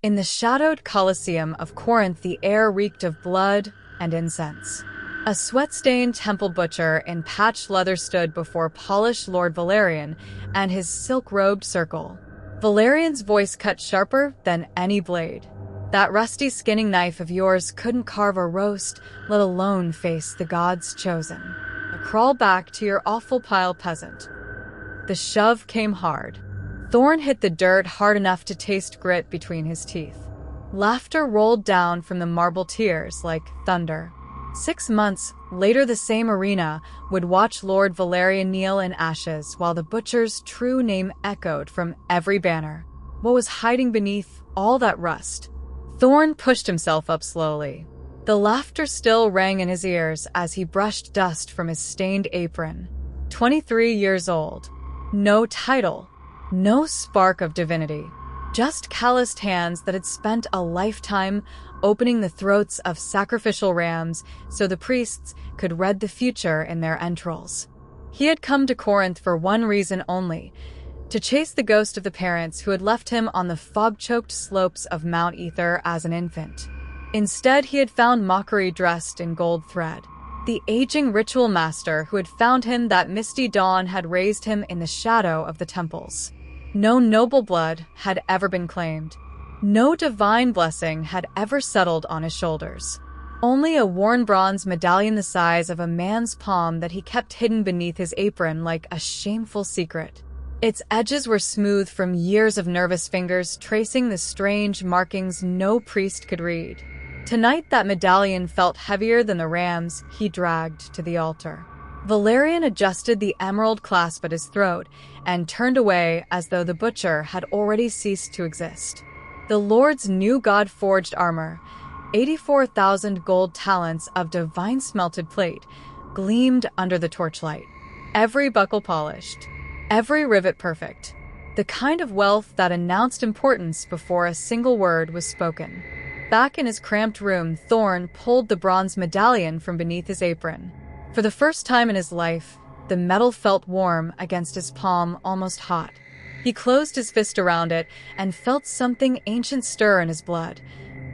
In the shadowed coliseum of Corinth, the air reeked of blood and incense. A sweat-stained temple butcher in patched leather stood before polished Lord Valerian and his silk-robed circle. Valerian's voice cut sharper than any blade. "That rusty skinning knife of yours couldn't carve a roast, let alone face the gods' chosen. Crawl back to your awful pile, peasant." The shove came hard. Thorne hit the dirt hard enough to taste grit between his teeth. Laughter rolled down from the marble tiers like thunder. 6 months later, the same arena would watch Lord Valerian kneel in ashes while the butcher's true name echoed from every banner. What was hiding beneath all that rust? Thorne pushed himself up slowly. The laughter still rang in his ears as he brushed dust from his stained apron. 23 years old. No title. No spark of divinity. Just calloused hands that had spent a lifetime opening the throats of sacrificial rams so the priests could read the future in their entrails. He had come to Corinth for one reason only: to chase the ghost of the parents who had left him on the fog-choked slopes of Mount Ether as an infant. Instead, he had found mockery dressed in gold thread. The aging ritual master who had found him that misty dawn had raised him in the shadow of the temples. No noble blood had ever been claimed. No divine blessing had ever settled on his shoulders. Only a worn bronze medallion the size of a man's palm that he kept hidden beneath his apron like a shameful secret. Its edges were smooth from years of nervous fingers tracing the strange markings no priest could read. Tonight, that medallion felt heavier than the rams he dragged to the altar. Valerian adjusted the emerald clasp at his throat and turned away as though the butcher had already ceased to exist. The Lord's new god-forged armor, 84,000 gold talents of divine smelted plate, gleamed under the torchlight. Every buckle polished, every rivet perfect. The kind of wealth that announced importance before a single word was spoken. Back in his cramped room, Thorne pulled the bronze medallion from beneath his apron. For the first time in his life, the metal felt warm against his palm, almost hot. He closed his fist around it and felt something ancient stir in his blood,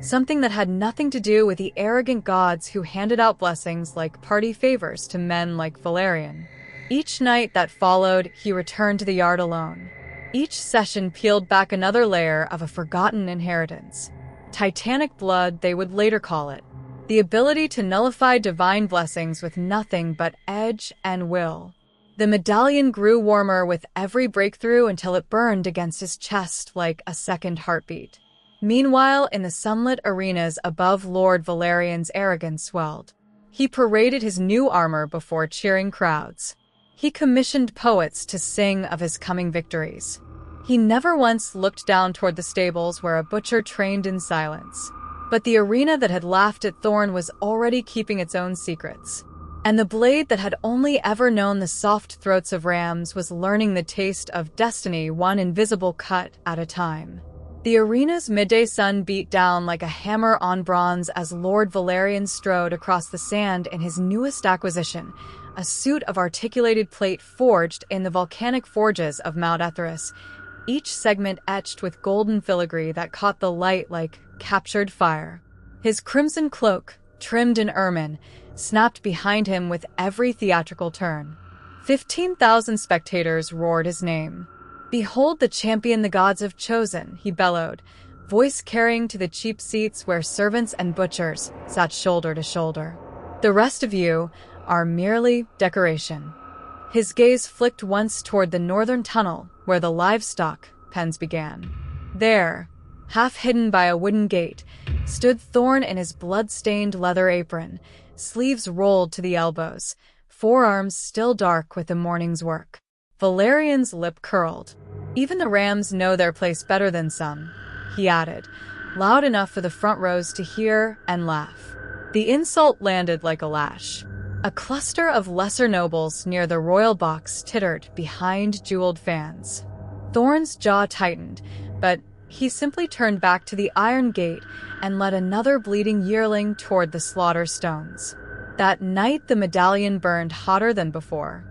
something that had nothing to do with the arrogant gods who handed out blessings like party favors to men like Valerian. Each night that followed, he returned to the yard alone. Each session peeled back another layer of a forgotten inheritance. Titanic blood, they would later call it. The ability to nullify divine blessings with nothing but edge and will. The medallion grew warmer with every breakthrough until it burned against his chest like a second heartbeat. Meanwhile, in the sunlit arenas above, Lord Valerian's arrogance swelled. He paraded his new armor before cheering crowds. He commissioned poets to sing of his coming victories. He never once looked down toward the stables where a butcher trained in silence. But the arena that had laughed at Thorne was already keeping its own secrets. And the blade that had only ever known the soft throats of rams was learning the taste of destiny, one invisible cut at a time. The arena's midday sun beat down like a hammer on bronze as Lord Valerian strode across the sand in his newest acquisition, a suit of articulated plate forged in the volcanic forges of Mount Etherus, each segment etched with golden filigree that caught the light like captured fire. His crimson cloak, trimmed in ermine, snapped behind him with every theatrical turn. 15,000 spectators roared his name. "Behold the champion the gods have chosen," he bellowed, voice carrying to the cheap seats where servants and butchers sat shoulder to shoulder. "The rest of you are merely decoration." His gaze flicked once toward the northern tunnel where the livestock pens began. There, half hidden by a wooden gate, stood Thorne in his blood-stained leather apron, sleeves rolled to the elbows, forearms still dark with the morning's work. Valerian's lip curled. "Even the rams know their place better than some," he added, loud enough for the front rows to hear and laugh. The insult landed like a lash. A cluster of lesser nobles near the royal box tittered behind jeweled fans. Thorne's jaw tightened, but he simply turned back to the iron gate and led another bleeding yearling toward the slaughter stones. That night, the medallion burned hotter than before.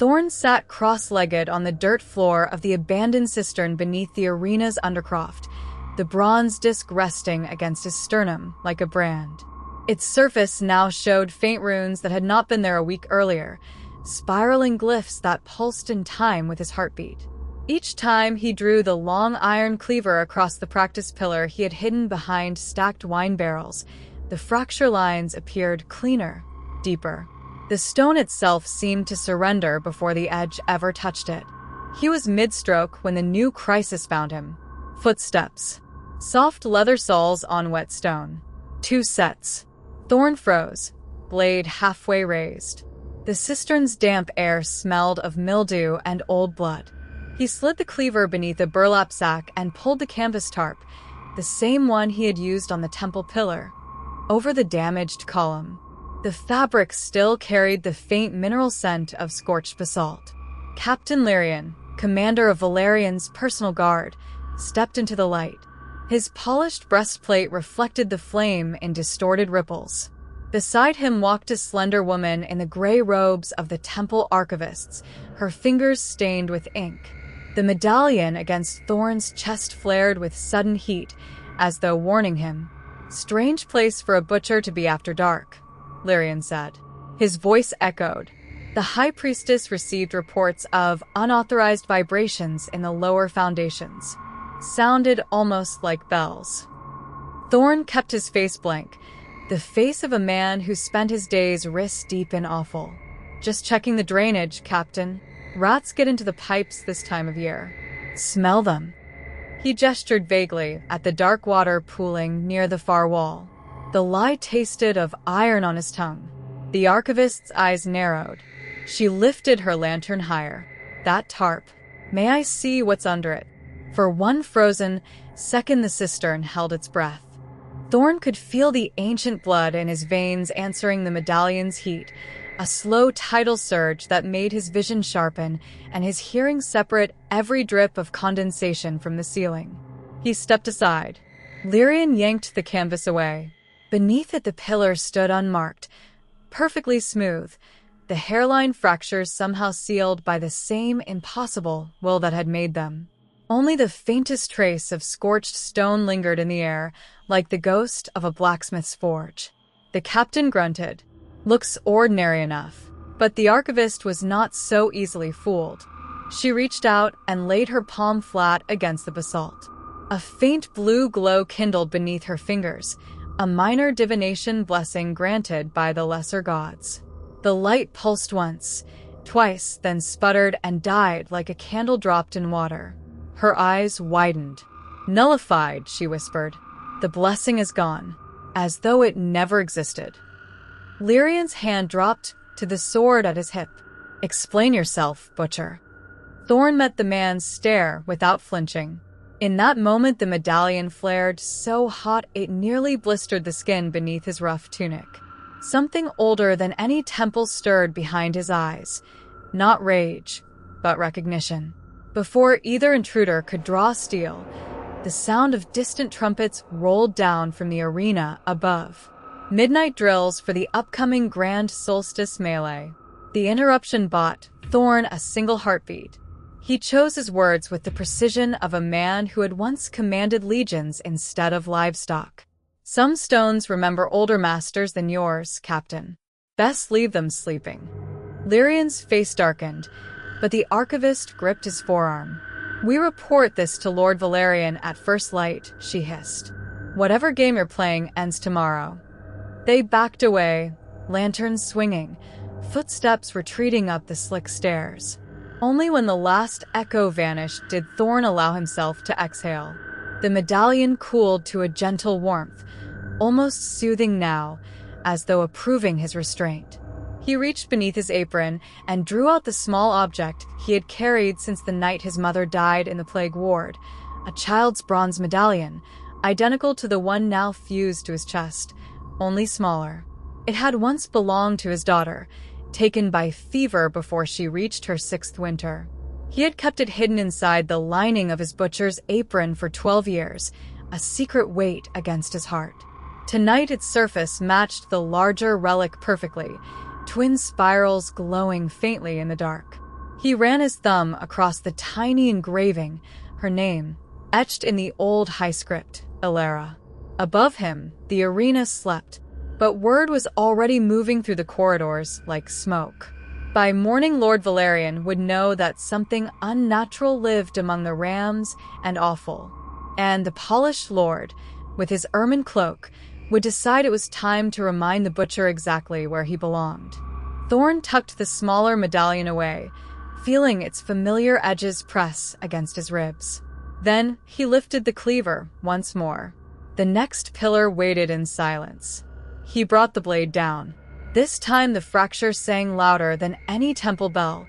Thorne sat cross-legged on the dirt floor of the abandoned cistern beneath the arena's undercroft, the bronze disc resting against his sternum like a brand. Its surface now showed faint runes that had not been there a week earlier, spiraling glyphs that pulsed in time with his heartbeat. Each time he drew the long iron cleaver across the practice pillar he had hidden behind stacked wine barrels, the fracture lines appeared cleaner, deeper. The stone itself seemed to surrender before the edge ever touched it. He was mid-stroke when the new crisis found him. Footsteps. Soft leather soles on wet stone. 2 sets. Thorne froze, blade halfway raised. The cistern's damp air smelled of mildew and old blood. He slid the cleaver beneath a burlap sack and pulled the canvas tarp, the same one he had used on the temple pillar, over the damaged column. The fabric still carried the faint mineral scent of scorched basalt. Captain Valerian, commander of Valerian's personal guard, stepped into the light. His polished breastplate reflected the flame in distorted ripples. Beside him walked a slender woman in the gray robes of the temple archivists, her fingers stained with ink. The medallion against Thorne's chest flared with sudden heat, as though warning him. "Strange place for a butcher to be after dark," Valerian said. His voice echoed. The high priestess received reports of unauthorized vibrations in the lower foundations. Sounded almost like bells. Thorne kept his face blank, the face of a man who spent his days wrist-deep in offal. "Just checking the drainage, Captain. Rats get into the pipes this time of year. Smell them." He gestured vaguely at the dark water pooling near the far wall. The lie tasted of iron on his tongue. The archivist's eyes narrowed. She lifted her lantern higher. "That tarp. May I see what's under it?" For one frozen second the cistern held its breath. Thorne could feel the ancient blood in his veins answering the medallion's heat, a slow tidal surge that made his vision sharpen and his hearing separate every drip of condensation from the ceiling. He stepped aside. Valerian yanked the canvas away. Beneath it the pillar stood unmarked, perfectly smooth, the hairline fractures somehow sealed by the same impossible will that had made them. Only the faintest trace of scorched stone lingered in the air, like the ghost of a blacksmith's forge. The captain grunted. "Looks ordinary enough." But the archivist was not so easily fooled. She reached out and laid her palm flat against the basalt. A faint blue glow kindled beneath her fingers, a minor divination blessing granted by the lesser gods. The light pulsed once, twice, then sputtered and died like a candle dropped in water. Her eyes widened. "Nullified," she whispered. "The blessing is gone, as though it never existed." Valerian's hand dropped to the sword at his hip. "Explain yourself, butcher." Thorne met the man's stare without flinching. In that moment the medallion flared so hot it nearly blistered the skin beneath his rough tunic. Something older than any temple stirred behind his eyes. Not rage, but recognition. Before either intruder could draw steel, the sound of distant trumpets rolled down from the arena above. Midnight drills for the upcoming Grand Solstice melee. The interruption bought Thorne a single heartbeat. He chose his words with the precision of a man who had once commanded legions instead of livestock. "Some stones remember older masters than yours, Captain. Best leave them sleeping." Valerian's face darkened, but the archivist gripped his forearm. "We report this to Lord Valerian at first light," she hissed. "Whatever game you're playing ends tomorrow." They backed away, lanterns swinging, footsteps retreating up the slick stairs. Only when the last echo vanished did Thorne allow himself to exhale. The medallion cooled to a gentle warmth, almost soothing now, as though approving his restraint. He reached beneath his apron and drew out the small object he had carried since the night his mother died in the plague ward, a child's bronze medallion, identical to the one now fused to his chest, only smaller. It had once belonged to his daughter, taken by fever before she reached her 6th winter. He had kept it hidden inside the lining of his butcher's apron for 12 years, a secret weight against his heart. Tonight its surface matched the larger relic perfectly, twin spirals glowing faintly in the dark. He ran his thumb across the tiny engraving, her name, etched in the old high script, Ilera. Above him, the arena slept, but word was already moving through the corridors like smoke. By morning, Lord Valerian would know that something unnatural lived among the rams and offal, and the polished lord, with his ermine cloak, would decide it was time to remind the butcher exactly where he belonged. Thorne tucked the smaller medallion away, feeling its familiar edges press against his ribs. Then he lifted the cleaver once more. The next pillar waited in silence. He brought the blade down. This time the fracture sang louder than any temple bell,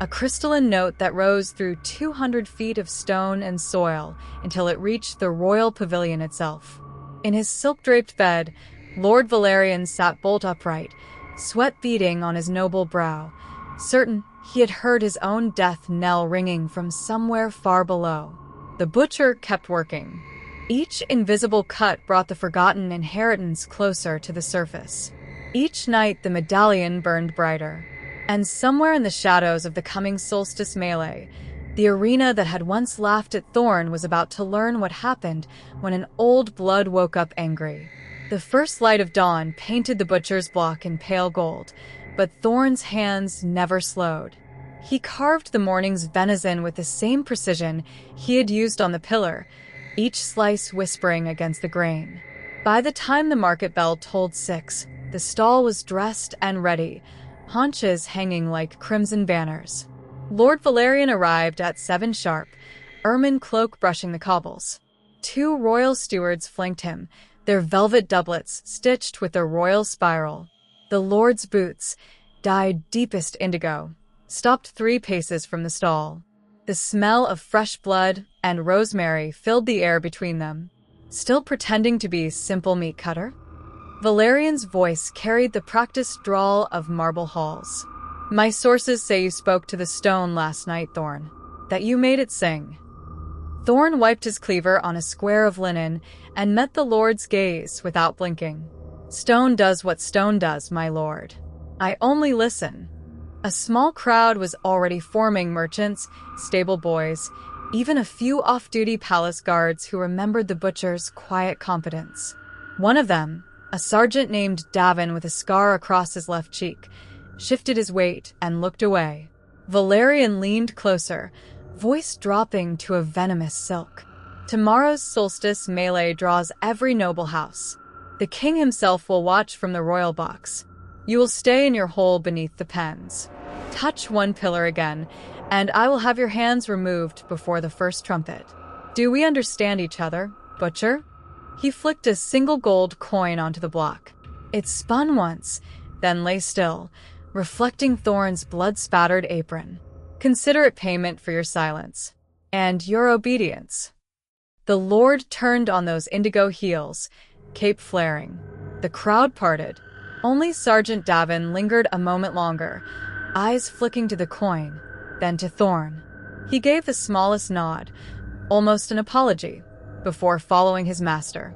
a crystalline note that rose through 200 feet of stone and soil until it reached the royal pavilion itself. In his silk-draped bed, Lord Valerian sat bolt upright, sweat beading on his noble brow, certain he had heard his own death knell ringing from somewhere far below. The butcher kept working. Each invisible cut brought the forgotten inheritance closer to the surface. Each night the medallion burned brighter. And somewhere in the shadows of the coming solstice melee, the arena that had once laughed at Thorne was about to learn what happened when an old blood woke up angry. The first light of dawn painted the butcher's block in pale gold, but Thorne's hands never slowed. He carved the morning's venison with the same precision he had used on the pillar, each slice whispering against the grain. By the time the market bell tolled 6, the stall was dressed and ready, haunches hanging like crimson banners. Lord Valerian arrived at 7 sharp, ermine cloak brushing the cobbles. 2 royal stewards flanked him, their velvet doublets stitched with the royal spiral. The lord's boots, dyed deepest indigo, stopped 3 paces from the stall. The smell of fresh blood and rosemary filled the air between them. Still pretending to be simple meat cutter? Valerian's voice carried the practiced drawl of marble halls. My sources say you spoke to the stone last night, Thorne. That you made it sing. Thorne wiped his cleaver on a square of linen and met the lord's gaze without blinking. Stone does what stone does, my lord. I only listen. A small crowd was already forming, merchants, stable boys, even a few off-duty palace guards who remembered the butcher's quiet competence. One of them, a sergeant named Davin with a scar across his left cheek, shifted his weight and looked away. Valerian leaned closer, voice dropping to a venomous silk. Tomorrow's solstice melee draws every noble house. The king himself will watch from the royal box. You will stay in your hole beneath the pens. Touch 1 pillar again, and I will have your hands removed before the first trumpet. Do we understand each other, butcher? He flicked a single gold coin onto the block. It spun once, then lay still, reflecting Thorne's blood-spattered apron. Consider it payment for your silence. And your obedience. The lord turned on those indigo heels, cape flaring. The crowd parted. Only Sergeant Davin lingered a moment longer, eyes flicking to the coin, then to Thorne. He gave the smallest nod, almost an apology, before following his master.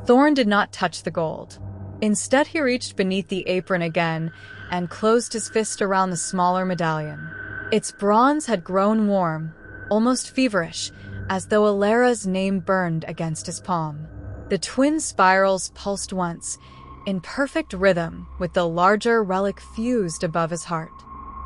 Thorne did not touch the gold. Instead, he reached beneath the apron again and closed his fist around the smaller medallion. Its bronze had grown warm, almost feverish, as though Ilera's name burned against his palm. The twin spirals pulsed once, in perfect rhythm with the larger relic fused above his heart.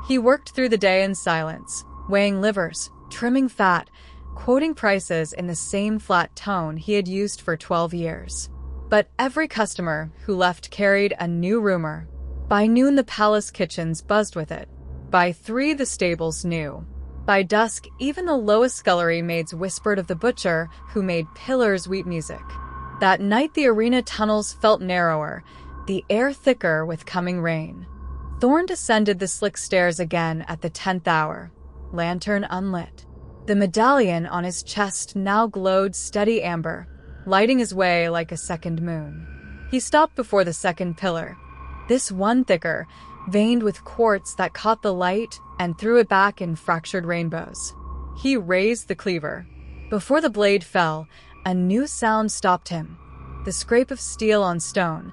He worked through the day in silence, weighing livers, trimming fat, quoting prices in the same flat tone he had used for 12 years. But every customer who left carried a new rumor. By noon, the palace kitchens buzzed with it. By 3, the stables knew. By dusk, even the lowest scullery maids whispered of the butcher who made pillars weep music. That night, the arena tunnels felt narrower, the air thicker with coming rain. Thorne descended the slick stairs again at the 10th hour, lantern unlit. The medallion on his chest now glowed steady amber, lighting his way like a second moon. He stopped before the second pillar, this one thicker, veined with quartz that caught the light and threw it back in fractured rainbows. He raised the cleaver. Before the blade fell, a new sound stopped him, the scrape of steel on stone,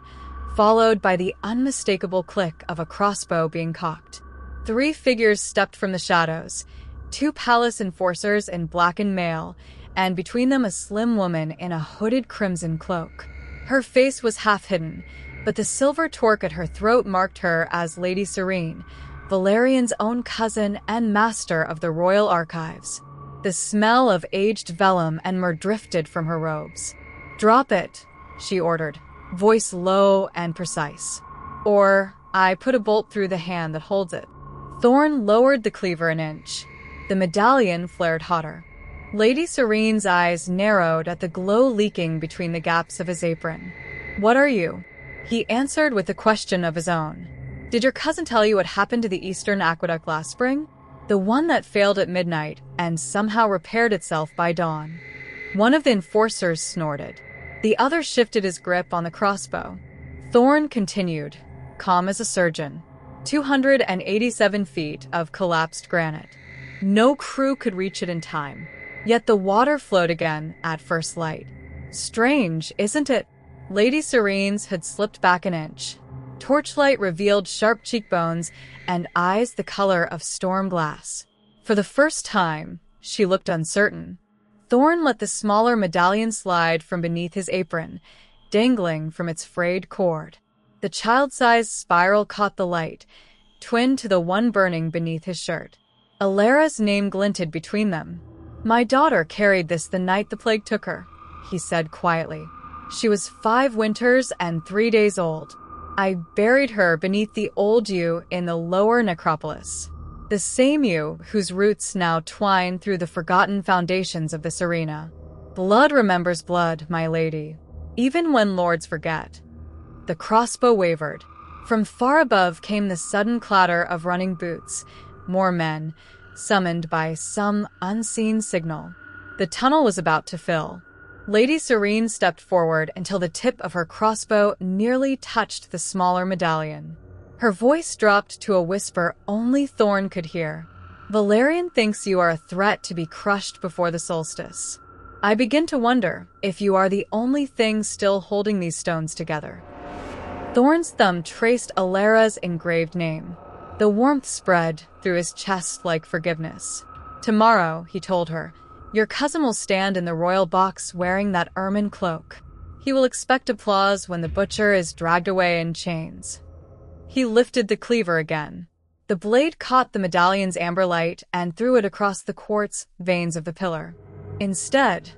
followed by the unmistakable click of a crossbow being cocked. 3 figures stepped from the shadows, 2 palace enforcers in blackened mail, and between them a slim woman in a hooded crimson cloak. Her face was half hidden, but the silver torque at her throat marked her as Lady Serene, Valerian's own cousin and master of the royal archives. The smell of aged vellum and myrrh drifted from her robes. "Drop it," she ordered, voice low and precise. "Or I put a bolt through the hand that holds it." Thorne lowered the cleaver an inch. The medallion flared hotter. Lady Serene's eyes narrowed at the glow leaking between the gaps of his apron. "What are you?" He answered with a question of his own. "Did your cousin tell you what happened to the Eastern Aqueduct last spring? The one that failed at midnight and somehow repaired itself by dawn." One of the enforcers snorted. The other shifted his grip on the crossbow. Thorne continued, calm as a surgeon. 287 feet of collapsed granite. No crew could reach it in time. Yet the water flowed again at first light. "Strange, isn't it?" Lady Serene's had slipped back an inch. Torchlight revealed sharp cheekbones and eyes the color of storm glass. For the first time, she looked uncertain. Thorne let the smaller medallion slide from beneath his apron, dangling from its frayed cord. The child-sized spiral caught the light, twinned to the one burning beneath his shirt. Alara's name glinted between them. "My daughter carried this the night the plague took her," he said quietly. "She was 5 winters and 3 days old. I buried her beneath the old yew in the lower necropolis. The same yew whose roots now twine through the forgotten foundations of this arena. Blood remembers blood, my lady, even when lords forget." The crossbow wavered. From far above came the sudden clatter of running boots, more men, summoned by some unseen signal. The tunnel was about to fill. Lady Serene stepped forward until the tip of her crossbow nearly touched the smaller medallion. Her voice dropped to a whisper only Thorne could hear. "Valerian thinks you are a threat to be crushed before the solstice. I begin to wonder if you are the only thing still holding these stones together." Thorne's thumb traced Alara's engraved name. The warmth spread through his chest like forgiveness. "Tomorrow," he told her, "your cousin will stand in the royal box wearing that ermine cloak. He will expect applause when the butcher is dragged away in chains." He lifted the cleaver again. The blade caught the medallion's amber light and threw it across the quartz veins of the pillar. "Instead,"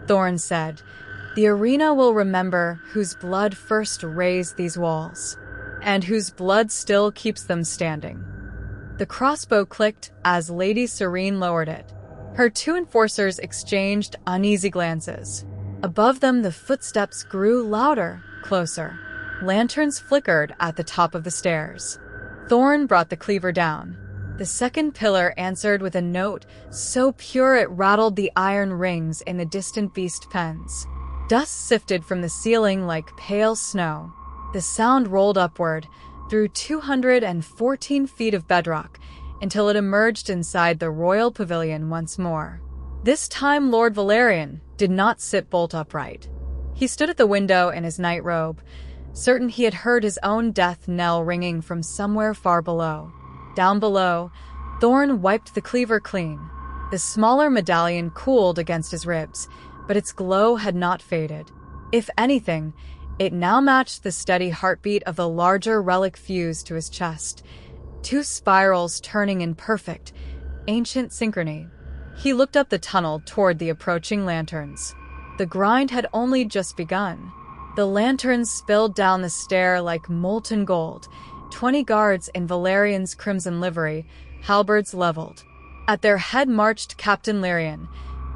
Thorne said, "the arena will remember whose blood first raised these walls, and whose blood still keeps them standing." The crossbow clicked as Lady Serene lowered it. Her 2 enforcers exchanged uneasy glances. Above them, the footsteps grew louder, closer. Lanterns flickered at the top of the stairs. Thorne brought the cleaver down. The second pillar answered with a note so pure it rattled the iron rings in the distant beast pens. Dust sifted from the ceiling like pale snow. The sound rolled upward through 214 feet of bedrock until it emerged inside the royal pavilion once more. This time Lord Valerian did not sit bolt upright. He stood at the window in his night robe, certain he had heard his own death knell ringing from somewhere far below. Down below, Thorne wiped the cleaver clean. The smaller medallion cooled against his ribs, but its glow had not faded. If anything, it now matched the steady heartbeat of the larger relic fused to his chest, 2 spirals turning in perfect, ancient synchrony. He looked up the tunnel toward the approaching lanterns. The grind had only just begun. The lanterns spilled down the stair like molten gold, 20 guards in Valerian's crimson livery, halberds leveled. At their head marched Captain Lyrian,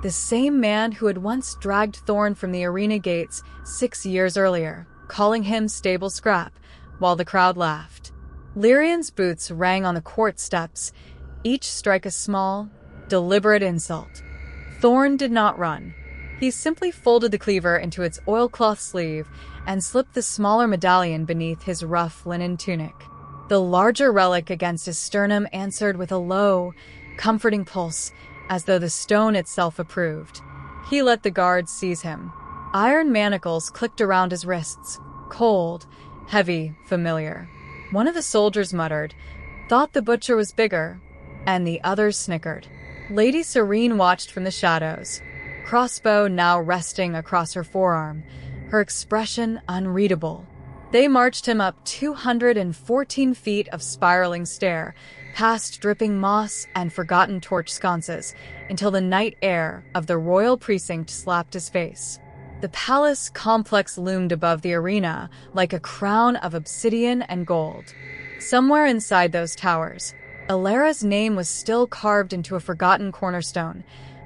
the same man who had once dragged Thorne from the arena gates 6 years earlier, calling him stable scrap, while the crowd laughed. Lyrian's boots rang on the court steps, each strike a small, deliberate insult. Thorne did not run. He simply folded the cleaver into its oilcloth sleeve and slipped the smaller medallion beneath his rough linen tunic. The larger relic against his sternum answered with a low, comforting pulse, as though the stone itself approved. He let the guards seize him. Iron manacles clicked around his wrists, cold, heavy, familiar. One of the soldiers muttered, "Thought the butcher was bigger," and the others snickered. Lady Serene watched from the shadows. crossbow now resting across her forearm, her expression unreadable. They marched him up 214 feet of spiraling stair, past dripping moss and forgotten torch sconces, until the night air of the royal precinct slapped his face. The palace complex loomed above the arena like a crown of obsidian and gold. Somewhere inside those towers, Alera's name was still carved into a forgotten cornerstone,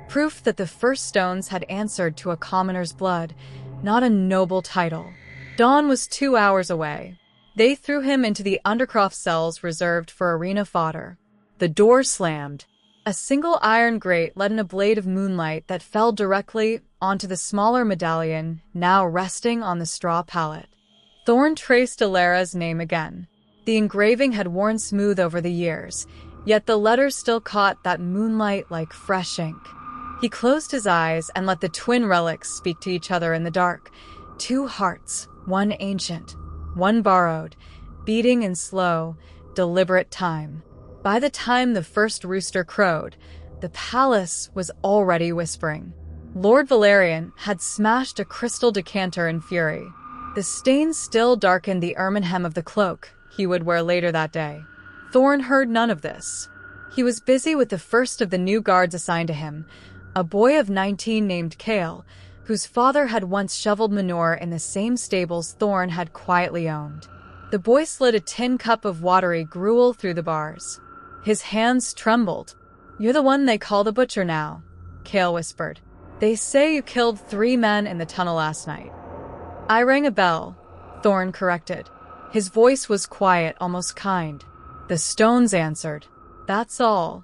proof that the first stones had answered to a commoner's blood, not a noble title. Dawn was 2 hours away. They threw him into the undercroft cells reserved for arena fodder. The door slammed. A single iron grate let in a blade of moonlight that fell directly onto the smaller medallion, now resting on the straw pallet. Thorne traced Alera's name again. The engraving had worn smooth over the years, yet the letters still caught that moonlight like fresh ink. He closed his eyes and let the twin relics speak to each other in the dark. 2 hearts, one ancient, one borrowed, beating in slow, deliberate time. By the time the first rooster crowed, the palace was already whispering. Lord Valerian had smashed a crystal decanter in fury. The stains still darkened the ermine hem of the cloak he would wear later that day. Thorne heard none of this. He was busy with the first of the new guards assigned to him, a boy of 19 named Cale, whose father had once shoveled manure in the same stables Thorne had quietly owned. The boy slid a tin cup of watery gruel through the bars. His hands trembled. "You're the one they call the butcher now," Cale whispered. "They say you killed 3 men in the tunnel last night." "I rang a bell," Thorne corrected. His voice was quiet, almost kind. "The stones answered. That's all."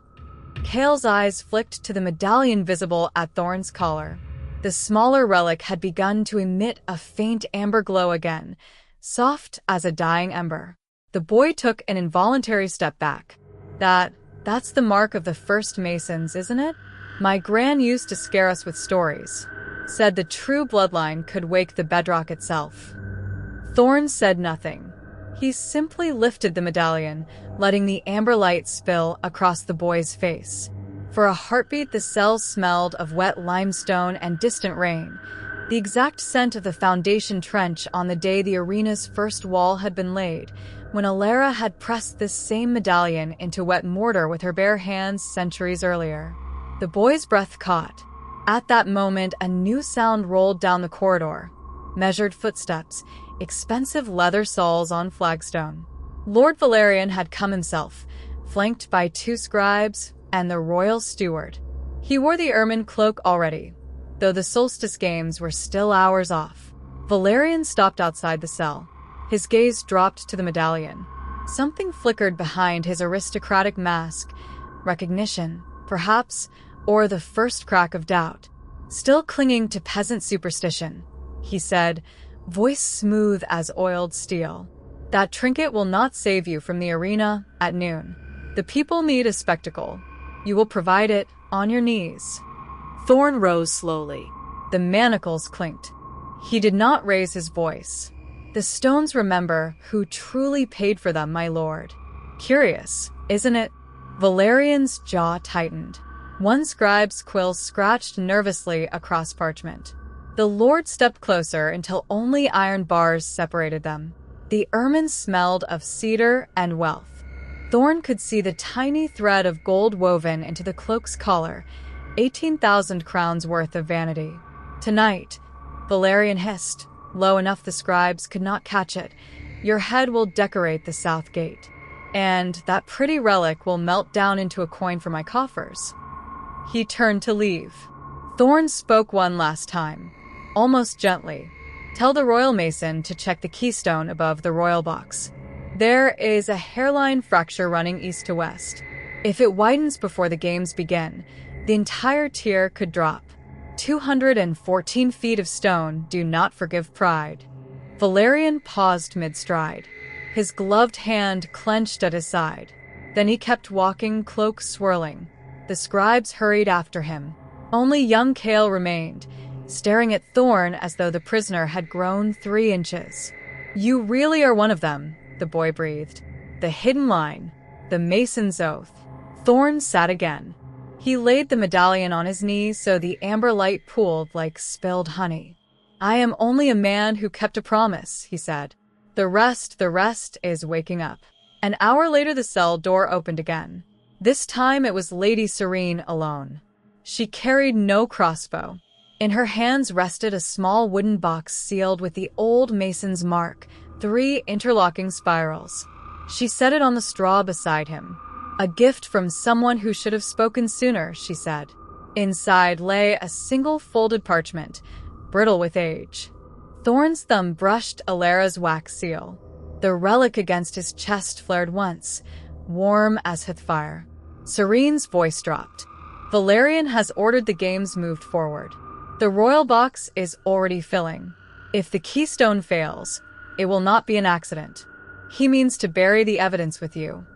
Cale's eyes flicked to the medallion visible at Thorne's collar. The smaller relic had begun to emit a faint amber glow again, soft as a dying ember. The boy took an involuntary step back. That's the mark of the first Masons, isn't it? My gran used to scare us with stories. Said the true bloodline could wake the bedrock itself. Thorne said nothing. He simply lifted the medallion, letting the amber light spill across the boy's face. For a heartbeat, the cells smelled of wet limestone and distant rain, the exact scent of the foundation trench on the day the arena's first wall had been laid, when Alera had pressed this same medallion into wet mortar with her bare hands centuries earlier. The boy's breath caught. At that moment, a new sound rolled down the corridor. Measured footsteps, expensive leather soles on flagstone. Lord Valerian had come himself, flanked by 2 scribes and the royal steward. He wore the ermine cloak already, though the solstice games were still hours off. Valerian stopped outside the cell. His gaze dropped to the medallion. Something flickered behind his aristocratic mask. Recognition, perhaps, or the first crack of doubt. "Still clinging to peasant superstition," he said, voice smooth as oiled steel. "That trinket will not save you from the arena at noon. The people need a spectacle. You will provide it on your knees." Thorne rose slowly. The manacles clinked. He did not raise his voice. "The stones remember who truly paid for them, my lord." Curious, isn't it? Valerian's jaw tightened. One scribe's quill scratched nervously across parchment. The lord stepped closer until only iron bars separated them. The ermine smelled of cedar and wealth. Thorne could see the tiny thread of gold woven into the cloak's collar, 18,000 crowns worth of vanity. "Tonight," Valerian hissed, low enough the scribes could not catch it, "your head will decorate the south gate. And that pretty relic will melt down into a coin for my coffers." He turned to leave. Thorne spoke one last time, almost gently. "Tell the royal mason to check the keystone above the royal box. There is a hairline fracture running east to west. If it widens before the games begin, the entire tier could drop. 214 feet of stone do not forgive pride." Valerian paused mid-stride. His gloved hand clenched at his side. Then he kept walking, cloak swirling. The scribes hurried after him. Only young Cale remained, staring at Thorne as though the prisoner had grown 3 inches. "You really are one of them," the boy breathed. "The hidden line, the mason's oath." Thorne sat again. He laid the medallion on his knee so the amber light pooled like spilled honey. "I am only a man who kept a promise," he said. The rest is waking up." An hour later, the cell door opened again. This time it was Lady Serene alone. She carried no crossbow. In her hands rested a small wooden box sealed with the old mason's mark, 3 interlocking spirals. She set it on the straw beside him. "A gift from someone who should have spoken sooner," she said. Inside lay a single folded parchment, brittle with age. Thorne's thumb brushed Alara's wax seal. The relic against his chest flared once, warm as heath fire. Serene's voice dropped. "Valerian has ordered the games moved forward. The royal box is already filling. If the keystone fails, it will not be an accident. He means to bury the evidence with you."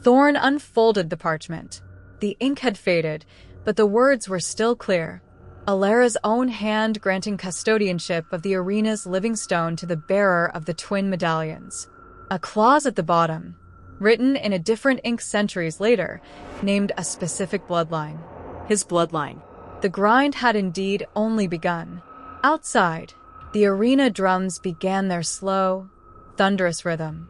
Thorne unfolded the parchment. The ink had faded, but the words were still clear. Alara's own hand granting custodianship of the arena's living stone to the bearer of the twin medallions. A clause at the bottom, written in a different ink centuries later, named a specific bloodline. His bloodline. The grind had indeed only begun. Outside, the arena drums began their slow, thunderous rhythm.